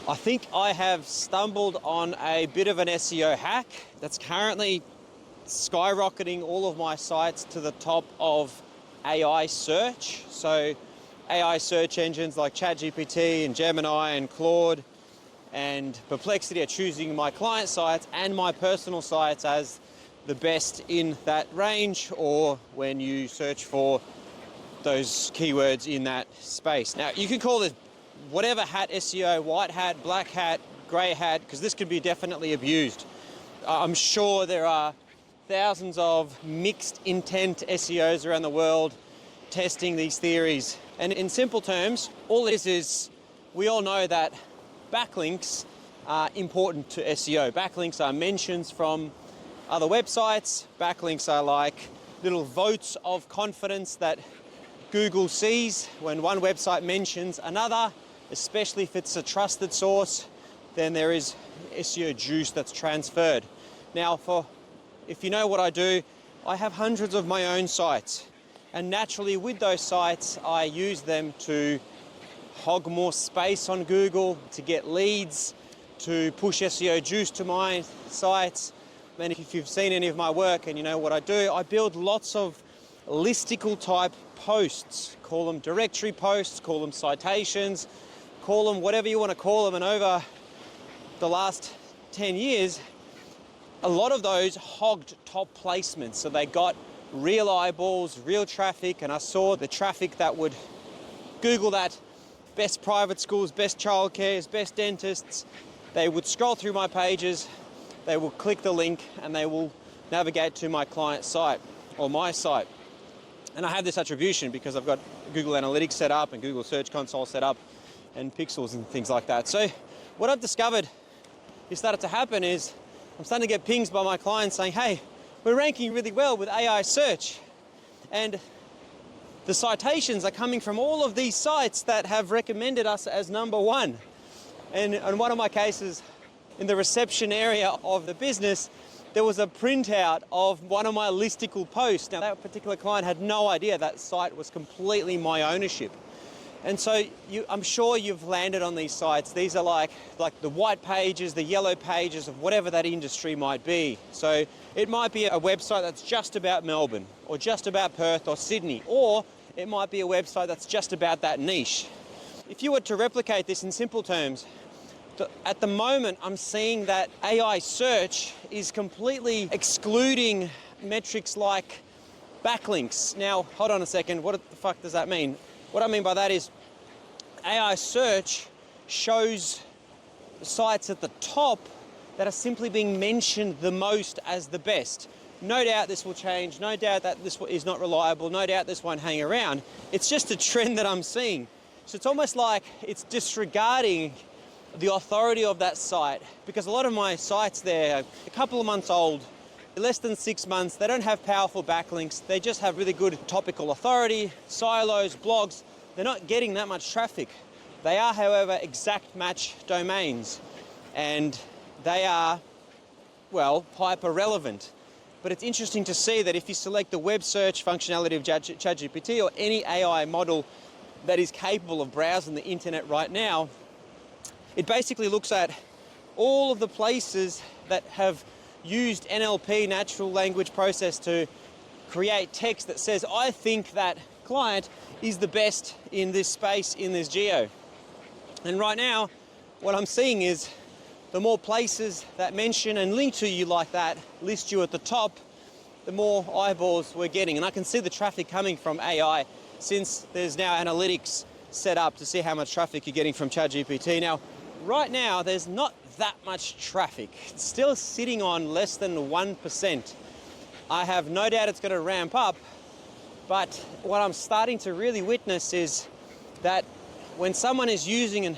I think I have stumbled on a bit of an SEO hack that's currently skyrocketing all of my sites to the top of AI search. So AI search engines like ChatGPT and Gemini and Claude and Perplexity are choosing my client sites and my personal sites as the best in that range, or when you search for those keywords in that space. Now, you can call this whatever hat SEO, white hat, black hat, grey hat, because this could be definitely abused. I'm sure there are thousands of mixed intent SEOs around the world testing these theories. And in simple terms, all it is we all know that backlinks are important to SEO. Backlinks are mentions from other websites. Backlinks are like little votes of confidence that Google sees when one website mentions another, especially if it's a trusted source, then there is SEO juice that's transferred. Now, if you know what I do, I have hundreds of my own sites, and naturally with those sites, I use them to hog more space on Google, to get leads, to push SEO juice to my sites. And if you've seen any of my work and you know what I do, I build lots of listicle type posts. Call them directory posts, call them citations, call them whatever you want to call them. And over the last 10 years, a lot of those hogged top placements. So they got real eyeballs, real traffic, and I saw the traffic that would Google that best private schools, best childcares, best dentists. They would scroll through my pages, they will click the link, and they will navigate to my client site or my site. And I have this attribution because I've got Google Analytics set up and Google Search Console set up and pixels and things like that. So what I've discovered is started to happen is I'm starting to get pings by my clients saying, hey, we're ranking really well with AI search. And the citations are coming from all of these sites that have recommended us as number one. And in one of my cases, in the reception area of the business, there was a printout of one of my listicle posts. Now, that particular client had no idea that site was completely my ownership. And so I'm sure you've landed on these sites. These are like the white pages, the yellow pages of whatever that industry might be. So it might be a website that's just about Melbourne or just about Perth or Sydney, or it might be a website that's just about that niche. If you were to replicate this in simple terms, at the moment I'm seeing that AI search is completely excluding metrics like backlinks. Now, hold on a second, what the fuck does that mean? What I mean by that is AI search shows sites at the top that are simply being mentioned the most as the best. No doubt this will change, no doubt that this is not reliable, no doubt this won't hang around. It's just a trend that I'm seeing. So it's almost like it's disregarding the authority of that site, because a lot of my sites, they're a couple of months old, less than 6 months, they don't have powerful backlinks, they just have really good topical authority, silos, blogs. They're not getting that much traffic. They are, however, exact match domains, and they are, well, hyper relevant. But it's interesting to see that if you select the web search functionality of ChatGPT or any AI model that is capable of browsing the internet right now, it basically looks at all of the places that have used NLP, natural language process, to create text that says, I think that client is the best in this space, in this geo. And right now, what I'm seeing is the more places that mention and link to you like that, list you at the top, the more eyeballs we're getting. And I can see the traffic coming from AI, since there's now analytics set up to see how much traffic you're getting from ChatGPT. Now, right now, there's not that much traffic. It's still sitting on less than 1%. I have no doubt it's going to ramp up, but what I'm starting to really witness is that when someone is using an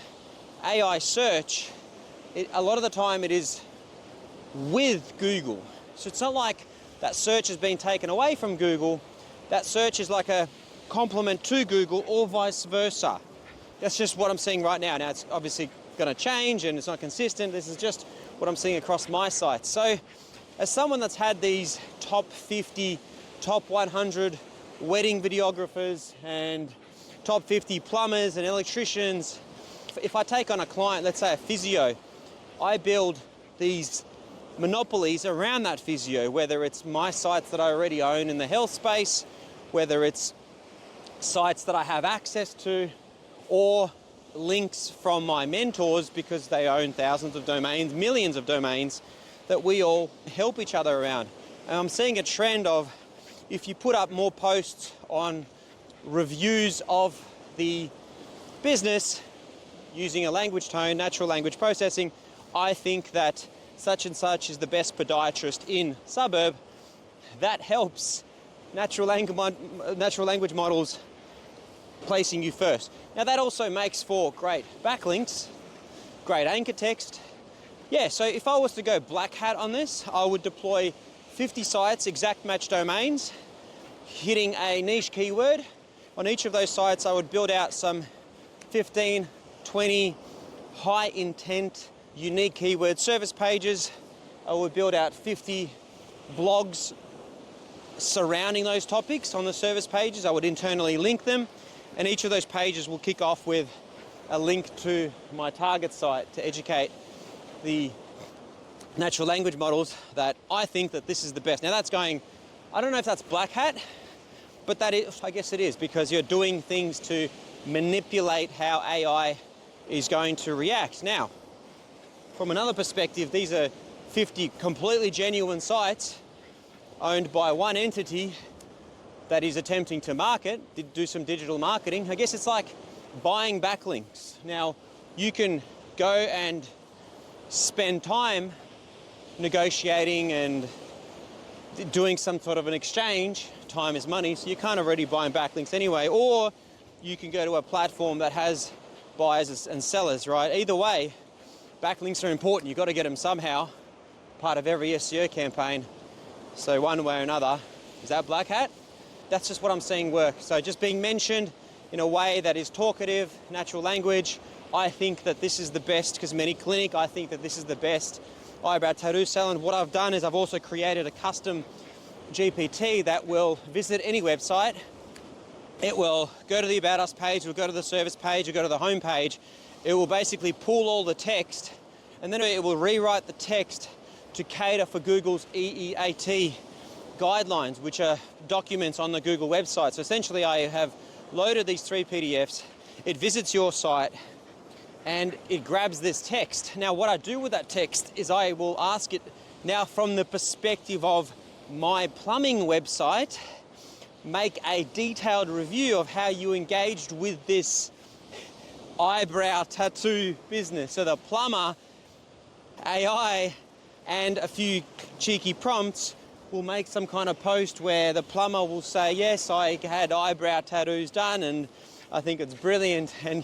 AI search, a lot of the time it is with Google. So it's not like that search has been taken away from Google. That search is like a complement to Google, or vice versa. That's just what I'm seeing right now. Now, it's obviously going to change and it's not consistent. This is just what I'm seeing across my site. So as someone that's had these top 50, top 100 wedding videographers and top 50 plumbers and electricians If I take on a client, let's say a physio, I build these monopolies around that physio, whether it's my sites that I already own in the health space, whether it's sites that I have access to, or links from my mentors because they own thousands of domains, millions of domains, that we all help each other around. And I'm seeing a trend of, if you put up more posts on reviews of the business using a language tone, natural language processing, I think that such and such is the best podiatrist in suburb. That helps natural language models placing you first. Now that also makes for great backlinks, great anchor text. Yeah, so if I was to go black hat on this, I would deploy 50 sites, exact match domains, hitting a niche keyword. On each of those sites, I would build out some 15, 20 high intent, unique keyword service pages. I would build out 50 blogs surrounding those topics on the service pages. I would internally link them, and each of those pages will kick off with a link to my target site to educate the natural language models that I think that this is the best. Now that's going, I don't know if that's black hat, but that is, I guess it is, because you're doing things to manipulate how AI is going to react. Now, from another perspective, these are 50 completely genuine sites owned by one entity that is attempting to market, do some digital marketing. I guess it's like buying backlinks. Now, you can go and spend time negotiating and doing some sort of an exchange. Time is money, so you're kind of already buying backlinks anyway. Or you can go to a platform that has buyers and sellers, right? Either way, backlinks are important. You've got to get them somehow, part of every SEO campaign. So one way or another, is that black hat? That's just what I'm seeing work. So just being mentioned in a way that is talkative, natural language, I think that this is the best cosmetic clinic. I think that this is the best eyebrow tattoo salon. What I've done is I've also created a custom GPT that will visit any website. It will go to the About Us page, it will go to the service page, it will go to the home page. It will basically pull all the text, and then it will rewrite the text to cater for Google's EEAT guidelines, which are documents on the Google website. So essentially I have loaded these 3 PDFs, it visits your site, and it grabs this text. Now what I do with that text is I will ask it, now from the perspective of my plumbing website, make a detailed review of how you engaged with this eyebrow tattoo business. So the plumber, AI, and a few cheeky prompts will make some kind of post where the plumber will say, yes, I had eyebrow tattoos done and I think it's brilliant, and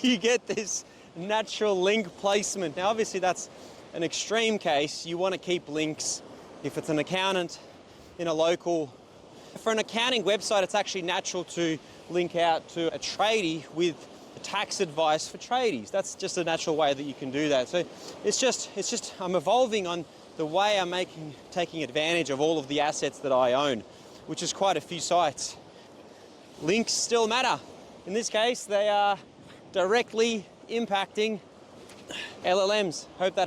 you get this natural link placement. Now obviously that's an extreme case. You want to keep links. If it's an accountant in a local, for an accounting website, it's actually natural to link out to a tradie with tax advice for tradies. That's just a natural way that you can do that. So it's just I'm evolving on the way I'm taking advantage of all of the assets that I own, which is quite a few sites. Links still matter. In this case, they are directly impacting LLMs. Hope that